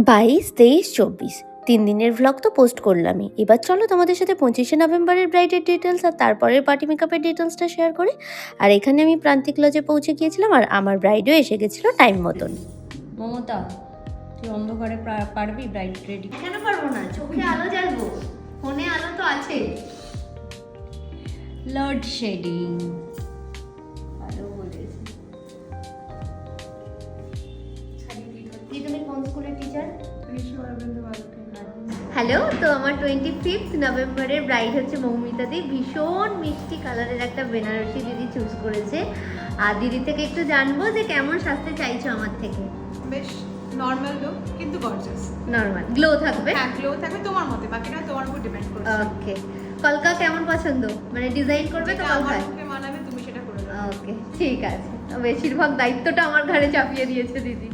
22, 23, 24 3 দিনের ভ্লগ তো পোস্ট করলামই। এবার চলো তোমাদের সাথে 25শে নভেম্বরের ব্রাইডের ডিটেলস আর তারপরের পার্টি মেকআপের ডিটেলসটা শেয়ার করি। আর এখানে আমি প্রান্তিক লজে পৌঁছে গিয়েছিলাম আর আমার ব্রাইডও এসে গেছিলো টাইম মতন। মমতা, তুই অন্ধকারে পারবি ব্রাইড রেডি? কেন পারবো না, চোখে আলো জ্বালবো, ফোনে আলো তো আছে। লোড শেডিং ভালো বলেছি। তুমি কোন স্কুলের টিচার? হ্যালো, তো আমার 25 নভেম্বরের ব্রাইড হচ্ছে মৌমিতা দি। ভীষণ মিষ্টি কালারের একটা বেনারসি দিদি চুজ করেছে। আর দিদি থেকে একটু জানবো যে কেমন সাজতে চাইছো আমার থেকে। বেশ নরমাল লুক কিন্তু গর্জিয়াস। নরমাল গ্লো থাকবে? হ্যাঁ, গ্লো থাকবে তোমার মতে, বাকিটা তোমার উপর ডিপেন্ড করছে। ওকে, কলকা কেমন পছন্দ? মানে ডিজাইন করবে তো আমার কলকায়? মুখে মানাবে তুমি সেটা করে দাও। ওকে, ঠিক আছে। বেশিরভাগ দায়িত্বটা আমার ঘাড়ে চাপিয়ে দিয়েছে দিদি।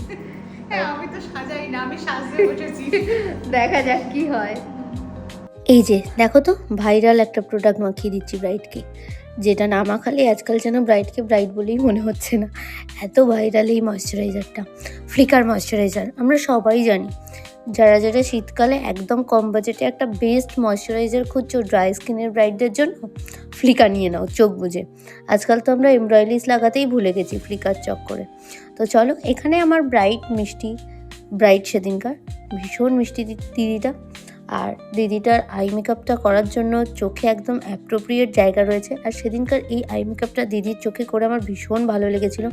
হ্যাঁ, আমি তো সাজাই না, আমি সাজতে বসেছি। দেখা যাক কি হয়। এই যে দেখো তো, ভাইরাল একটা প্রোডাক্ট মাখিয়ে দিচ্ছি ব্রাইডকে, যেটা না মাখালে আজকাল যেন ব্রাইডকে ব্রাইড বলেই মনে হচ্ছে না। এত ভাইরাল এই ময়শ্চারাইজারটা, ফ্লিকার ময়শ্চারাইজার। আমরা সবাই জানি, যারা যারা শীতকালে একদম কম বাজেটে একটা বেস্ট ময়শ্চারাইজার খুঁজছো ড্রাই স্কিনের ব্রাইডদের জন্য, ফ্লিকার নিয়ে নাও চোখ বুঝে। আজকাল তো আমরা এমব্রয়ডারিজ লাগাতেই ভুলে গেছি ফ্লিকার চক্করে। তো চলো, এখানে আমার ব্রাইড সেদিনকার ভীষণ মিষ্টি দিদিটা। আর দিদিটার আই মেকআপটা করার জন্য চোখে একদম অ্যাপ্রোপ্রিয়েট জায়গা রয়েছে। আর সেদিনকার এই আই মেকআপটা দিদির চোখে করে আমার ভীষণ ভালো লেগেছিলো।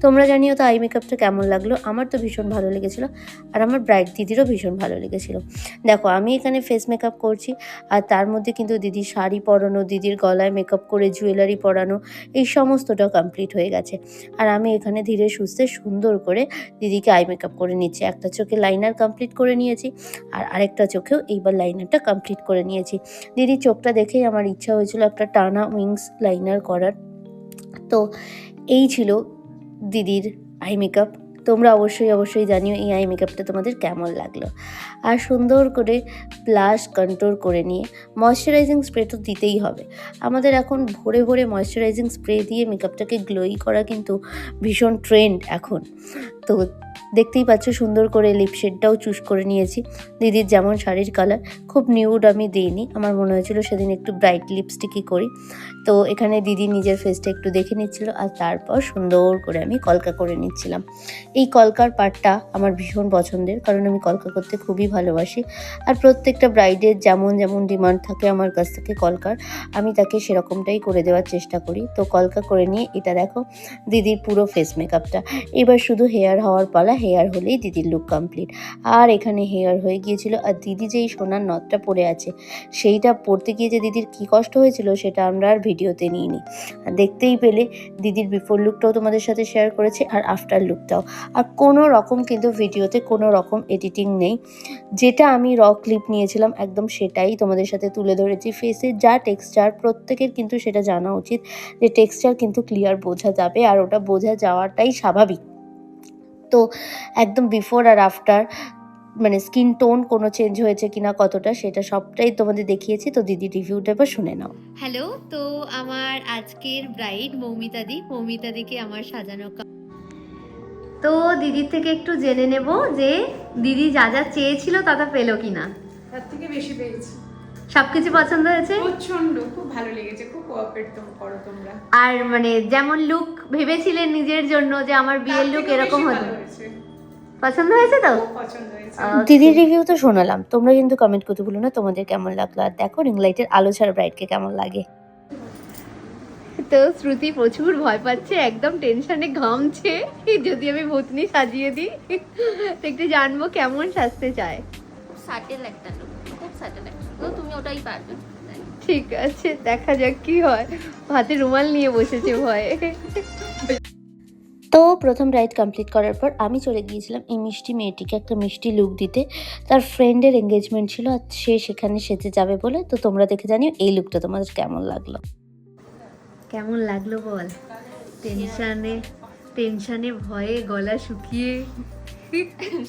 তোমরা জানিও তো আই মেকআপটা কেমন লাগলো। আমার তো ভীষণ ভালো লেগেছিলো, আর আমার ব্রাইড দিদিরও ভীষণ ভালো লেগেছিলো। দেখো, আমি এখানে ফেস মেকআপ করছি, আর তার মধ্যে কিন্তু দিদির শাড়ি পরানো, দিদির গলায় মেকআপ করে জুয়েলারি পরানো, এই সমস্তটা কমপ্লিট হয়ে গেছে। আর আমি এখানে ধীরে সুস্থে সুন্দর করে দিদিকে আই মেকআপ করে নিচ্ছি। একটা চোখে লাইনার কমপ্লিট করে নিয়েছি, আর আরেকটা চোখেও এইবার লাইনারটা কমপ্লিট করে নিয়েছি। দিদির চোখটা দেখেই আমার ইচ্ছা হয়েছিল একটা টানা উইংস লাইনার করার। তো এই ছিল দিদির আই মেকআপ। তোমরা অবশ্যই জানিও এই আই মেকআপটা তোমাদের কেমন লাগলো। আর সুন্দর করে ব্লাশ কন্ট্রোল করে নিয়ে ময়শ্চারাইজিং স্প্রে তো দিতেই হবে। আমাদের এখন ভোরে ভোরে ময়শ্চারাইজিং স্প্রে দিয়ে মেকআপটাকে গ্লোই করা কিন্তু ভীষণ ট্রেন্ড এখন। তো দেখতেই পাচ্ছ, সুন্দর করে লিপশেডটাও চুজ করে নিয়েছি। দিদির যেমন শাড়ির কালার, খুব নিউড আমি দিইনি, আমার মনে হয়েছিল সেদিন একটু ব্রাইট লিপস্টিকই করি। তো এখানে দিদি নিজের ফেসটা একটু দেখে নিচ্ছিল, আর তারপর সুন্দর করে আমি কলকা করে নিচ্ছিলাম। এই কলকার পার্টটা আমার ভীষণ পছন্দের, কারণ আমি কলকা করতে খুবই ভালোবাসি। আর প্রত্যেকটা ব্রাইডের যেমন যেমন ডিমান্ড থাকে আমার কাছ থেকে কলকার, আমি তাকে সেরকমটাই করে দেওয়ার চেষ্টা করি। তো কলকা করে নিয়ে এটা দেখো দিদির পুরো ফেস মেকআপটা। এবার শুধু হেয়ার হওয়ার পালা, হেয়ার হলেই দিদির লুক কমপ্লিট। আর এখানে হেয়ার হয়ে গিয়েছিল, আর দিদি যেই সোনার নথটা পরে আছে সেইটা পরতে গিয়ে যে দিদির কী কষ্ট হয়েছিল সেটা আমরা আর ভিডিওতে নিইনি। দেখতেই পেলে দিদির বিফোর লুকটাও তোমাদের সাথে শেয়ার করেছি, আর আফটার লুকটাও। আর কোনো রকম কিন্তু ভিডিওতে কোনো রকম এডিটিং নেই। যেটা আমি র ক্লিপ নিয়েছিলাম একদম সেটাই তোমাদের সাথে তুলে ধরেছি। ফেসের যা টেক্সচার, প্রত্যেকের কিন্তু সেটা জানা উচিত যে টেক্সচার কিন্তু ক্লিয়ার বোঝা যাবে, আর ওটা বোঝা যাওয়াটাই স্বাভাবিক। তো একদম বিফোর আর আফটার, মানে স্কিন টোন কোনো চেঞ্জ হয়েছে কিনা কতটা, সেটা সবটাই তোমাদের দেখিয়েছি। তো দিদি রিভিউটা এবার শুনে নাও। হ্যালো, তো আমার আজকের ব্রাইড মৌমিতাদিকে আমার সাজানো। তো দিদির থেকে একটু জেনে নেব যে দিদি যা যা চেয়েছিল তা পেলো কিনা। তার থেকে বেশি পেয়েছি। সবকিছু পছন্দ হয়েছে? প্রচন্ড, খুব ভালো লেগেছে, খুব কোঅপারেট করো তোমরা। আর মানে যেমন লুক ভেবেছিলেন নিজের জন্য যে আমার বিয়ের লুক এরকম হবে, পছন্দ হয়েছে তো? পছন্দ হয়েছে। দিদির রিভিউ তো শোনালাম, তোমরা কিন্তু কমেন্ট করতে ভুলো না তোমাদের কেমন লাগলো। আর দেখো রিং লাইটের আলো ছাড়া ব্রাইডকে কেমন লাগে। তো শ্রুতি প্রচুর ভয় পাচ্ছে, একদম টেনশনে ঘামছে যদি আমি ভূতনি সাজিয়ে দিই। তো একটু জানবো কেমন সাজতে চায়। সাটেল একটা লুক, খুব সাটেল একটা লুক, তুমি ওটাই পারবে। ঠিক আছে, দেখা যাক কি হয়। হাতে রুমাল নিয়ে বসেছে ভয়ে। তো প্রথম রাইড কমপ্লিট করার পর আমি চলে গিয়েছিলাম এই মিষ্টি মেয়েটিকে একটা মিষ্টি লুক দিতে। তার ফ্রেন্ডের এঙ্গেজমেন্ট ছিল, আর সে সেখানে সেজে যাবে বলে। তো তোমরা দেখে জানিও এই লুকটা তোমাদের কেমন লাগলো। কেমন লাগলো বল? টেনশনে ভয়ে গলা শুকিয়ে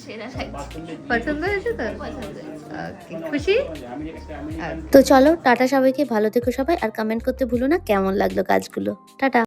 সেরা লাগছে, পছন্দ হয়েছে তো? পছন্দ হয়েছে। ওকে, খুশি? তো চলো টাটা সবাইকে, ভালো থেকো সবাই, আর কমেন্ট করতে ভুলো না কেমন লাগলো কাজগুলো। টাটা।